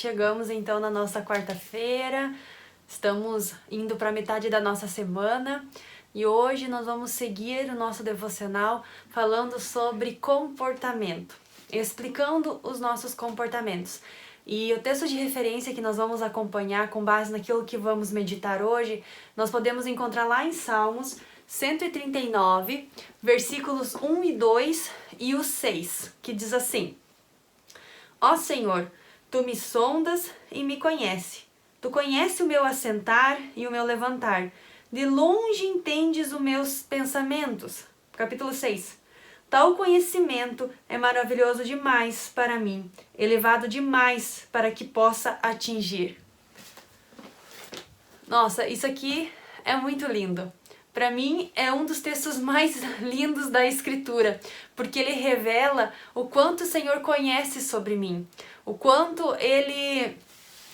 chegamos então na nossa quarta-feira, estamos indo para a metade da nossa semana e hoje nós vamos seguir o nosso devocional falando sobre comportamento, explicando os nossos comportamentos. E o texto de referência que nós vamos acompanhar com base naquilo que vamos meditar hoje, nós podemos encontrar lá em Salmos 139, versículos 1 e 2 e o 6, que diz assim: Ó Senhor, Tu me sondas e me conhece. Tu conheces o meu assentar e o meu levantar. De longe entendes os meus pensamentos. Capítulo 6. Tal conhecimento é maravilhoso demais para mim, elevado demais para que possa atingir. Nossa, isso aqui é muito lindo. Para mim, é um dos textos mais lindos da Escritura, porque ele revela o quanto o Senhor conhece sobre mim, o quanto Ele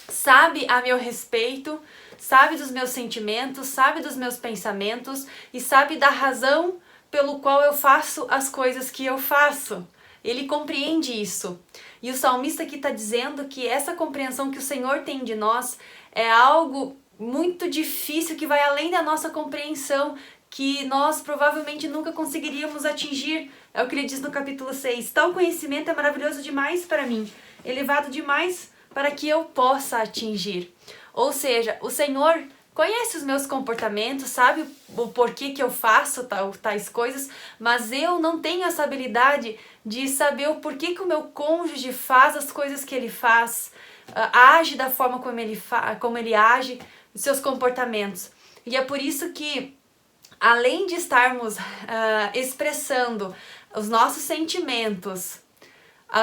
sabe a meu respeito, sabe dos meus sentimentos, sabe dos meus pensamentos e sabe da razão pelo qual eu faço as coisas que eu faço. Ele compreende isso. E o salmista aqui está dizendo que essa compreensão que o Senhor tem de nós é algo muito difícil, que vai além da nossa compreensão, que nós provavelmente nunca conseguiríamos atingir. É o que ele diz no capítulo 6. Tal conhecimento é maravilhoso demais para mim, elevado demais para que eu possa atingir. Ou seja, o Senhor conhece os meus comportamentos, sabe o porquê que eu faço tais coisas, mas eu não tenho essa habilidade de saber o porquê que o meu cônjuge faz as coisas que ele faz, age da forma como ele age, os seus comportamentos. E é por isso que, além de estarmos expressando os nossos sentimentos,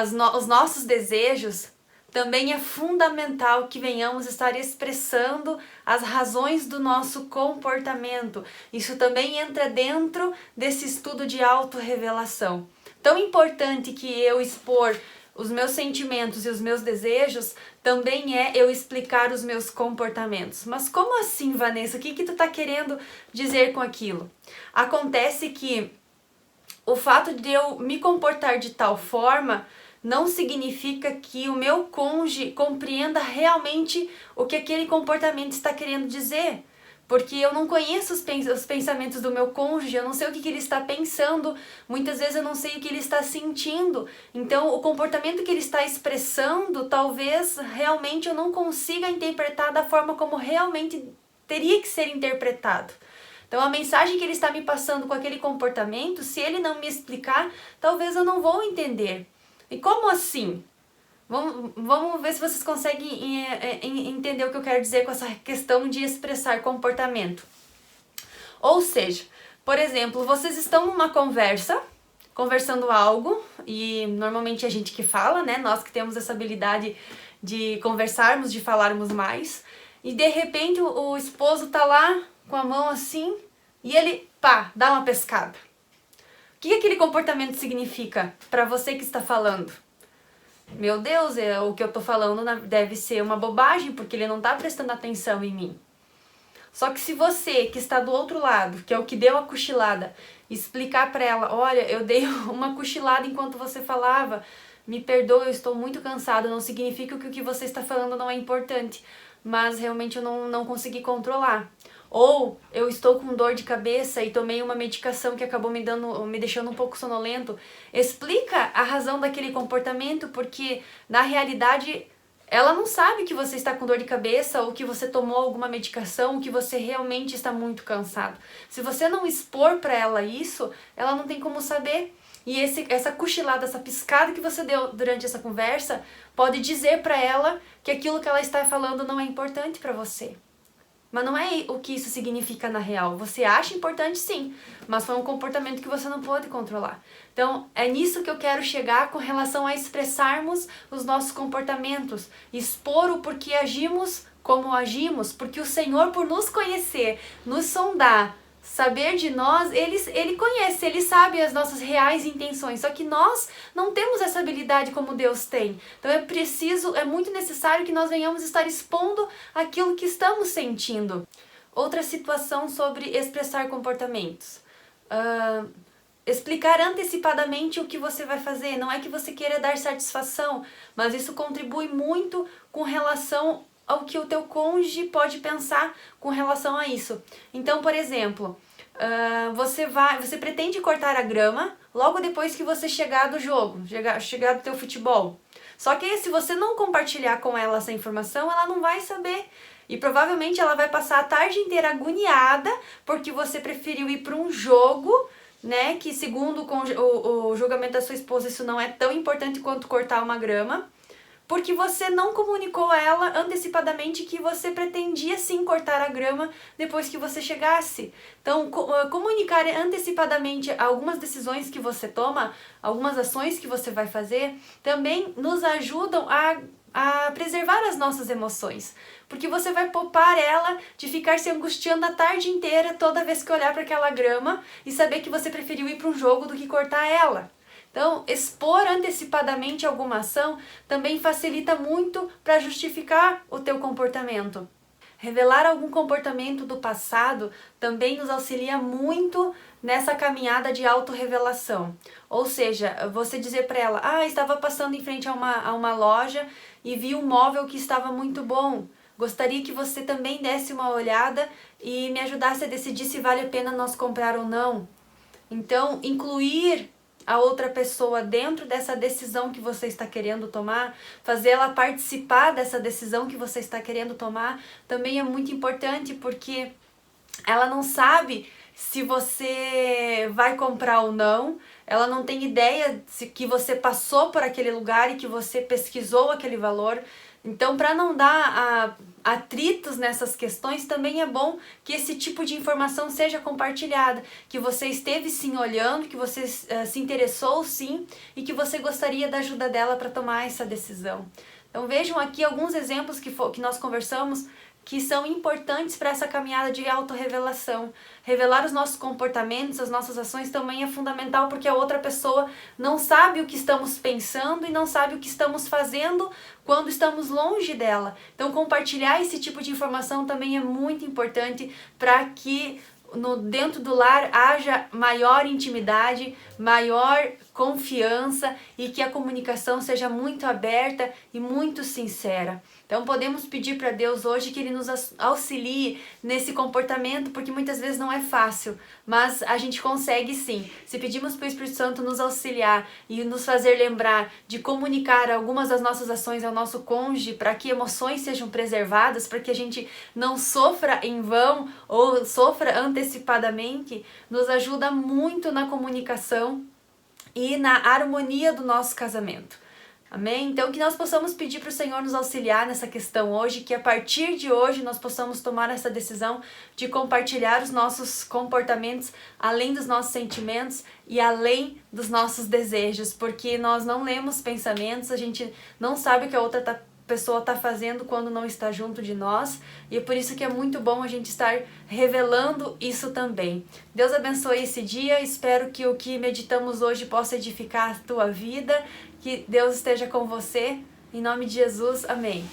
os nossos desejos, também é fundamental que venhamos estar expressando as razões do nosso comportamento. Isso também entra dentro desse estudo de autorrevelação. Tão importante que eu expor os meus sentimentos e os meus desejos, também é eu explicar os meus comportamentos. Mas como assim, Vanessa? O que tu tá querendo dizer com aquilo? Acontece que o fato de eu me comportar de tal forma não significa que o meu cônjuge compreenda realmente o que aquele comportamento está querendo dizer. Porque eu não conheço os pensamentos do meu cônjuge, eu não sei o que ele está pensando, muitas vezes eu não sei o que ele está sentindo. Então, o comportamento que ele está expressando, talvez realmente eu não consiga interpretar da forma como realmente teria que ser interpretado. Então, a mensagem que ele está me passando com aquele comportamento, se ele não me explicar, talvez eu não vou entender. E como assim? Vamos ver se vocês conseguem entender o que eu quero dizer com essa questão de expressar comportamento. Ou seja, por exemplo, vocês estão numa conversando algo, e normalmente é a gente que fala, né? Nós que temos essa habilidade de conversarmos, de falarmos mais, e de repente o esposo tá lá com a mão assim, e ele, pá, dá uma pescada. O que aquele comportamento significa para você que está falando? Meu Deus, o que eu tô falando deve ser uma bobagem, porque ele não tá prestando atenção em mim. Só que se você, que está do outro lado, que é o que deu a cochilada, explicar para ela, olha, eu dei uma cochilada enquanto você falava, me perdoe, eu estou muito cansado, não significa que o que você está falando não é importante, mas realmente eu não consegui controlar. Ou eu estou com dor de cabeça e tomei uma medicação que acabou me deixando um pouco sonolento. Explica a razão daquele comportamento, porque na realidade ela não sabe que você está com dor de cabeça ou que você tomou alguma medicação, ou que você realmente está muito cansado. Se você não expor para ela isso, ela não tem como saber. E essa cochilada, essa piscada que você deu durante essa conversa pode dizer para ela que aquilo que ela está falando não é importante para você. Mas não é o que isso significa na real. Você acha importante sim, mas foi um comportamento que você não pode controlar. Então, é nisso que eu quero chegar com relação a expressarmos os nossos comportamentos, expor o porquê agimos como agimos, porque o Senhor, por nos conhecer, nos sondar, saber de nós, ele conhece, ele sabe as nossas reais intenções, só que nós não temos essa habilidade como Deus tem. Então é muito necessário que nós venhamos estar expondo aquilo que estamos sentindo. Outra situação sobre expressar comportamentos. explicar antecipadamente o que você vai fazer. Não é que você queira dar satisfação, mas isso contribui muito com relação ao que o teu cônjuge pode pensar com relação a isso. Então, por exemplo, você pretende cortar a grama logo depois que você chegar do jogo, chegar do teu futebol. Só que se você não compartilhar com ela essa informação, ela não vai saber. E provavelmente ela vai passar a tarde inteira agoniada porque você preferiu ir para um jogo, né? Que segundo o julgamento da sua esposa, isso não é tão importante quanto cortar uma grama. Porque você não comunicou a ela antecipadamente que você pretendia sim cortar a grama depois que você chegasse. Então, comunicar antecipadamente algumas decisões que você toma, algumas ações que você vai fazer, também nos ajudam a preservar as nossas emoções. Porque você vai poupar ela de ficar se angustiando a tarde inteira toda vez que olhar para aquela grama e saber que você preferiu ir para um jogo do que cortar ela. Então, expor antecipadamente alguma ação também facilita muito para justificar o teu comportamento. Revelar algum comportamento do passado também nos auxilia muito nessa caminhada de autorrevelação. Ou seja, você dizer para ela, estava passando em frente a uma loja e vi um móvel que estava muito bom. Gostaria que você também desse uma olhada e me ajudasse a decidir se vale a pena nós comprar ou não. Então, incluir a outra pessoa dentro dessa decisão que você está querendo tomar, fazer ela participar dessa decisão que você está querendo tomar, também é muito importante, porque ela não sabe se você vai comprar ou não, ela não tem ideia que você passou por aquele lugar e que você pesquisou aquele valor. Então, para não dar atritos nessas questões, também é bom que esse tipo de informação seja compartilhada, que você esteve sim olhando, que você se interessou sim e que você gostaria da ajuda dela para tomar essa decisão. Então vejam aqui alguns exemplos que nós conversamos que são importantes para essa caminhada de autorrevelação. Revelar os nossos comportamentos, as nossas ações também é fundamental, porque a outra pessoa não sabe o que estamos pensando e não sabe o que estamos fazendo quando estamos longe dela. Então compartilhar esse tipo de informação também é muito importante para que dentro do lar haja maior intimidade, maior confiança e que a comunicação seja muito aberta e muito sincera. Então podemos pedir para Deus hoje que Ele nos auxilie nesse comportamento, porque muitas vezes não é fácil, mas a gente consegue sim. Se pedimos para o Espírito Santo nos auxiliar e nos fazer lembrar de comunicar algumas das nossas ações ao nosso cônjuge, para que emoções sejam preservadas, para que a gente não sofra em vão ou sofra antecipadamente, nos ajuda muito na comunicação e na harmonia do nosso casamento. Amém? Então que nós possamos pedir para o Senhor nos auxiliar nessa questão hoje, que a partir de hoje nós possamos tomar essa decisão de compartilhar os nossos comportamentos além dos nossos sentimentos e além dos nossos desejos, porque nós não lemos pensamentos, a gente não sabe o que a outra pessoa está fazendo quando não está junto de nós, e é por isso que é muito bom a gente estar revelando isso também. Deus abençoe esse dia, espero que o que meditamos hoje possa edificar a tua vida, que Deus esteja com você, em nome de Jesus, amém.